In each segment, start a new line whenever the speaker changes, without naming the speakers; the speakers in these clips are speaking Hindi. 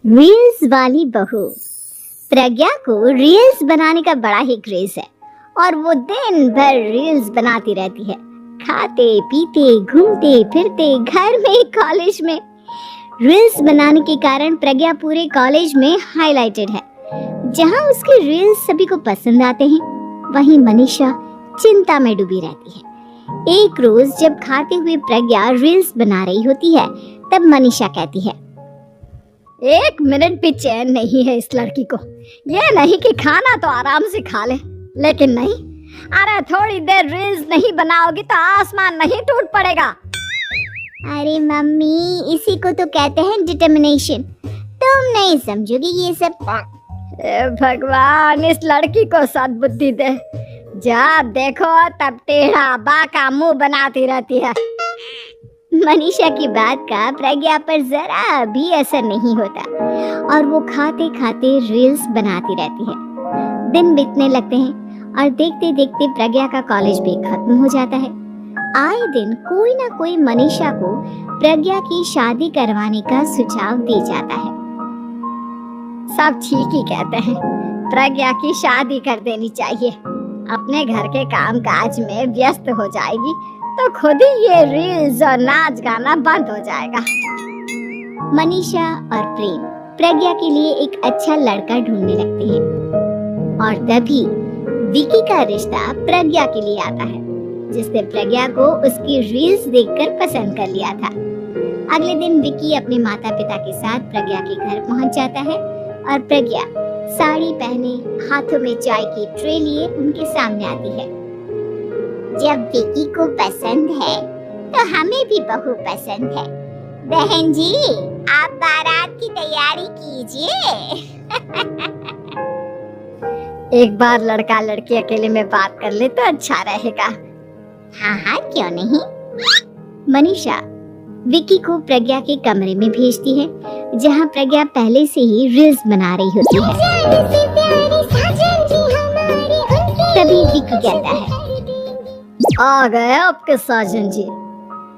रील्स वाली बहू। प्रज्ञा को रील्स बनाने का बड़ा ही क्रेज है और वो दिन भर रील्स बनाती रहती है। खाते पीते घूमते फिरते घर में कॉलेज में रील्स बनाने के कारण प्रज्ञा पूरे कॉलेज में हाईलाइटेड है। जहां उसके रील्स सभी को पसंद आते हैं, वहीं मनीषा चिंता में डूबी रहती है। एक रोज जब खाते हुए प्रज्ञा रील्स बना रही होती है, तब मनीषा कहती है, एक मिनट भी चैन नहीं है इस लड़की को। ये नहीं कि खाना तो आराम से खा ले, लेकिन नहीं, अरे थोड़ी देर रील्स नहीं बनाओगी तो आसमान नहीं टूट पड़ेगा। अरे मम्मी, इसी को तो कहते हैं डिटर्मिनेशन। तुम नहीं समझोगी ये सब। भगवान, इस लड़की को सद्बुद्धि दे। जब देखो तब टेढ़ा बाका मुंह बनाती रहती है। मनीषा की बात का प्रज्ञा पर जरा भी असर नहीं होता और वो खाते खाते रील्स बनाती रहती है। दिन बीतने लगते हैं और देखते देखते प्रज्ञा का कॉलेज भी खत्म हो जाता है। आए दिन कोई ना कोई मनीषा को प्रज्ञा की शादी करवाने का सुझाव दे जाता है। सब ठीक ही कहते हैं, प्रज्ञा की शादी कर देनी चाहिए। अपने घर के काम काज में व्यस्त हो जाएगी तो खुद ही ये रील्स और नाच गाना बंद हो जाएगा। मनीषा और प्रेम प्रज्ञा के लिए एक अच्छा लड़का ढूंढने लगते हैं और तभी विकी का रिश्ता प्रज्ञा के लिए आता है, जिसने प्रज्ञा को उसकी रील्स देखकर पसंद कर लिया था। अगले दिन विकी अपने माता पिता के साथ प्रज्ञा के घर पहुंच जाता है और प्रज्ञा साड़ी पहने हाथों में चाय की ट्रे लिए उनके सामने आती है। जब विकी को पसंद है तो हमें भी बहू पसंद है। बहन जी, आप बारात की तैयारी कीजिए। एक बार लड़का लड़की अकेले में बात कर ले तो अच्छा रहेगा। हाँ हाँ, क्यों नहीं। मनीषा विकी को प्रज्ञा के कमरे में भेजती है, जहाँ प्रज्ञा पहले से ही रील्स बना रही होती है। तभी विकी कहता है, आ गए आपके साजन जी।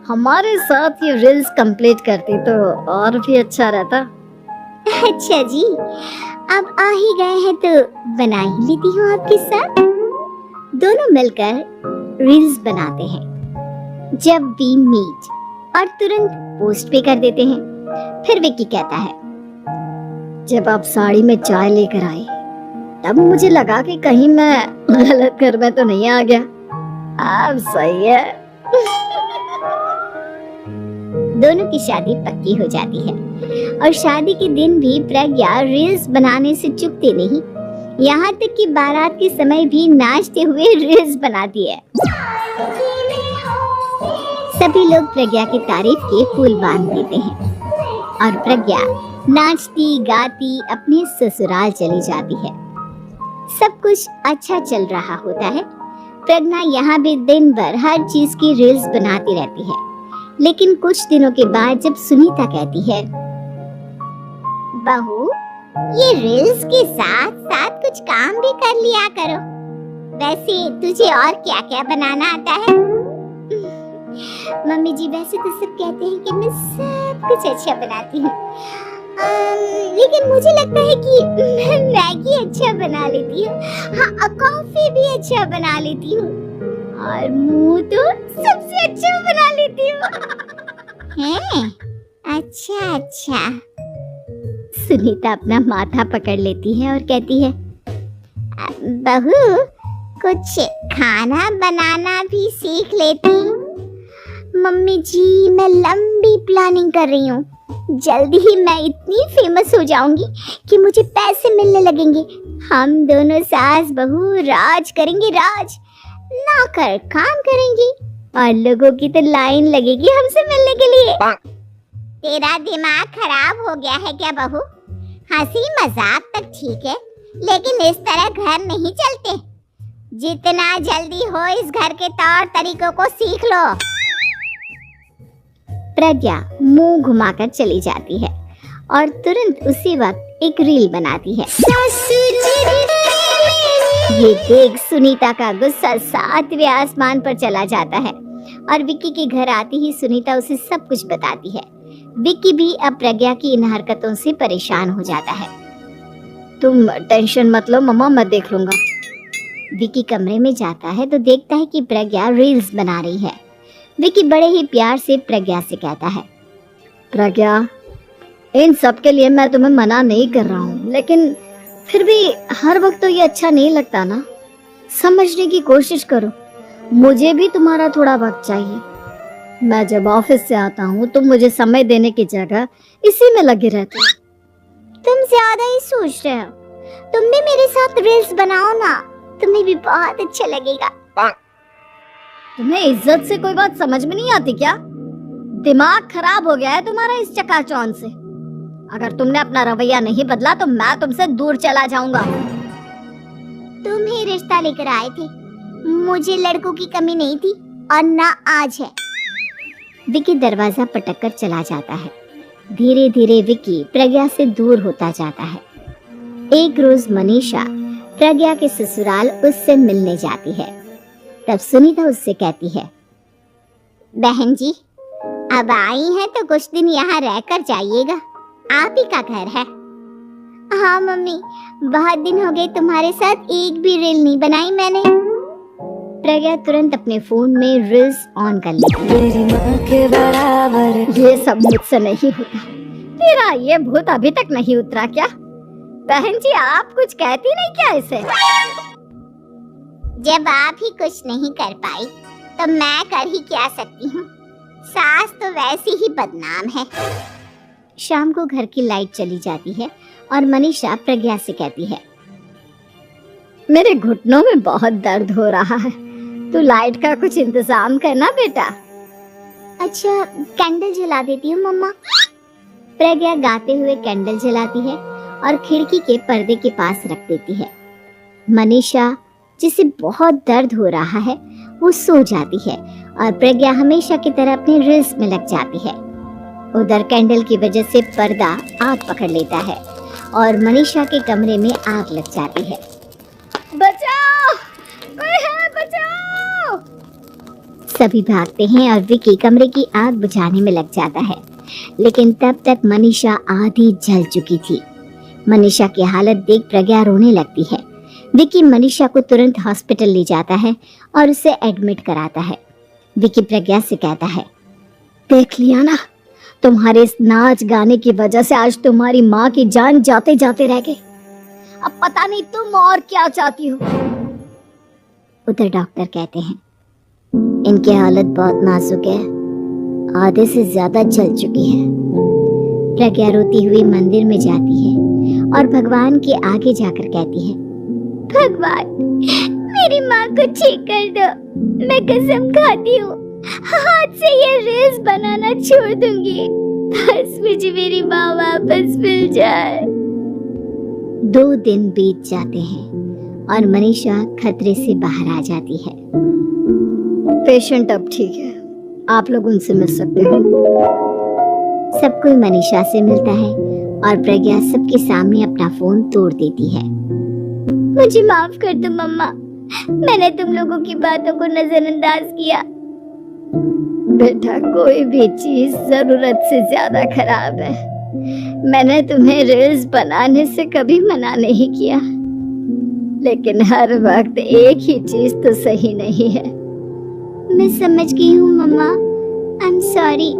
हमारे साथ ये रील्स कंप्लीट करती तो और भी अच्छा रहता। अच्छा जी, अब आ ही गए हैं तो बना ही लेती हूँ आपके साथ। दोनों मिलकर रील्स बनाते हैं। जब वी मीट और तुरंत पोस्ट पे कर देते हैं। फिर विकी कहता है, जब आप साड़ी में चाय लेकर आए तब मुझे लगा कि कहीं मैं गलत घर में तो नहीं आ गया। अब सही है। दोनों की शादी पक्की हो जाती है और शादी के दिन भी प्रज्ञा रील्स बनाने से चूकती नहीं। यहाँ तक कि बारात के समय भी नाचते हुए रील्स बनाती है। सभी लोग प्रज्ञा की तारीफ के फूल बांध देते हैं और प्रज्ञा नाचती गाती अपने ससुराल चली जाती है। सब कुछ अच्छा चल रहा होता है। प्रज्ञा यहाँ भी दिन भर हर चीज की रील्स बनाती रहती है। लेकिन कुछ दिनों के बाद जब सुनीता कहती है, बहू, ये रील्स के साथ साथ कुछ काम भी कर लिया करो। वैसे तुझे और क्या क्या बनाना आता है? मम्मी जी, वैसे तो सब कहते हैं कि मैं सब कुछ अच्छा बनाती हूँ, लेकिन मुझे लगता है कि मैं मैगी अच्छा बना लेती हूँ। हाँ, कॉफी भी अच्छा बना लेती हूँ और मुंह तो सबसे अच्छा बना लेती हूँ। हैं? अच्छा अच्छा। सुनीता अपना माथा पकड़ लेती है और कहती है, बहू, कुछ खाना बनाना भी सीख लेती। मम्मी जी, मैं लंबी प्लानिंग कर रही हूँ। जल्दी ही मैं इतनी फेमस हो जाऊंगी कि मुझे पैसे मिलने लगेंगे। हम दोनों सास बहू राज करेंगे, राज। नौकर काम करेंगे और लोगों की तो लाइन लगेगी हमसे मिलने के लिए। तेरा दिमाग खराब हो गया है क्या बहू? हंसी मजाक तक ठीक है, लेकिन इस तरह घर नहीं चलते। जितना जल्दी हो इस घर के तौर तरीकों को सीख लो। प्रज्ञा मुंह घुमाकर चली जाती है और तुरंत उसी वक्त एक रील बनाती है। ये देख सुनीता का गुस्सा 7वें आसमान पर चला जाता है और विक्की के घर आती ही सुनीता उसे सब कुछ बताती है। विक्की भी अब प्रज्ञा की इन हरकतों से परेशान हो जाता है। तुम टेंशन मत लो मम्मा, मैं देख लूंगा। विक्की कमरे में जाता है तो देखता है कि प्रज्ञा रील्स बना रही है। विक्की बड़े ही प्यार से प्रज्ञा से कहता है, प्रज्ञा, इन सब के लिए मैं तुम्हें मना नहीं कर रहा हूँ, लेकिन फिर भी हर वक्त तो ये अच्छा नहीं लगता ना। समझने की कोशिश करो, मुझे भी तुम्हारा थोड़ा वक्त चाहिए। मैं जब ऑफिस से आता हूँ तो मुझे समय देने की जगह इसी में लगे रहते हो। तुम ज्यादा ही सोच रहे हो, तुम भी मेरे साथ रील्स बनाओ ना, तुम्हें भी बहुत अच्छा लगेगा। तुम्हें इज्जत से कोई बात समझ में नहीं आती क्या? दिमाग खराब हो गया है तुम्हारा इस चकाचौंध से। अगर तुमने अपना रवैया नहीं बदला तो मैं तुमसे दूर चला जाऊंगा। तुम ही रिश्ता लेकर आए थे, मुझे लड़कों की कमी नहीं थी और ना आज है। विक्की दरवाजा पटक कर चला जाता है। धीरे धीरे विक्की प्रज्ञा से दूर होता जाता है। एक रोज मनीषा प्रज्ञा के ससुराल उससे मिलने जाती है। तब सुनीता उससे कहती है, बहन जी, अब आई हैं तो कुछ दिन यहाँ रहकर जाइएगा, आप ही का घर है। हाँ मम्मी, बहुत दिन हो गए तुम्हारे साथ एक भी रील नहीं बनाई मैंने। प्रज्ञा तुरंत अपने फोन में रील्स ऑन कर लेती है। ये सब मुझसे नहीं होता। तेरा ये भूत अभी तक नहीं उतरा क्या? बहन जी, आप कुछ कहती नहीं क्या इसे? जब आप ही कुछ नहीं कर पाई तो मैं कर ही क्या सकती हूँ। सास तो वैसी ही बदनाम है। शाम को घर की लाइट चली जाती है और मनीषा प्रज्ञा से कहती है, मेरे घुटनों में बहुत दर्द हो रहा है, तू लाइट का कुछ इंतजाम करना बेटा। अच्छा, कैंडल जला देती हूँ मम्मा। प्रज्ञा गाते हुए कैंडल जलाती है और खिड़की के पर्दे के पास रख देती है। मनीषा, जिसे बहुत दर्द हो रहा है, वो सो जाती है और प्रज्ञा हमेशा की तरह अपनी रील्स में लग जाती है। उधर कैंडल की वजह से पर्दा आग पकड़ लेता है और मनीषा के कमरे में आग लग जाती है। बचाओ, कोई है, बचाओ! सभी भागते हैं और विक्की कमरे की आग बुझाने में लग जाता है, लेकिन तब तक मनीषा आधी जल चुकी थी। मनीषा की हालत देख प्रज्ञा रोने लगती है। विक्की मनीषा को तुरंत हॉस्पिटल ले जाता है और उसे एडमिट कराता है। विक्की प्रज्ञा से कहता है, देख लिया ना, तुम्हारे इस नाच गाने की वजह से आज तुम्हारी माँ की जान जाते जाते रह गई। अब पता नहीं तुम और क्या चाहती हो। उधर डॉक्टर कहते हैं, इनकी हालत बहुत नाजुक है, आधे से ज्यादा जल चुकी है। प्रज्ञा रोती हुई मंदिर में जाती है और भगवान के आगे जाकर कहती है, भगवान, मेरी माँ को ठीक कर दो। मैं कसम खाती हूँ, हाथ से ये रील्स बनाना छोड़ दूंगी। बस मुझे मेरी माँ वापस मिल जाए। 2 दिन बीत जाते हैं और मनीषा खतरे से बाहर आ जाती है। पेशेंट अब ठीक है, आप लोग उनसे मिल सकते हो। सब कोई मनीषा से मिलता है और प्रज्ञा सबके सामने अपना फोन तोड़ देती है। मुझे माफ कर दो मम्मा, मैंने तुम लोगों की बातों को नजरअंदाज किया। बेटा, कोई भी चीज जरूरत से ज्यादा खराब है। मैंने तुम्हें रील्स बनाने से कभी मना नहीं किया, लेकिन हर वक्त एक ही चीज तो सही नहीं है। मैं समझ गई हूँ मम्मा, आई एम सॉरी।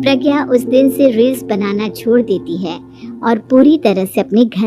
प्रज्ञा उस दिन से रील्स बनाना छोड़ देती है और पूरी तरह से अपने घर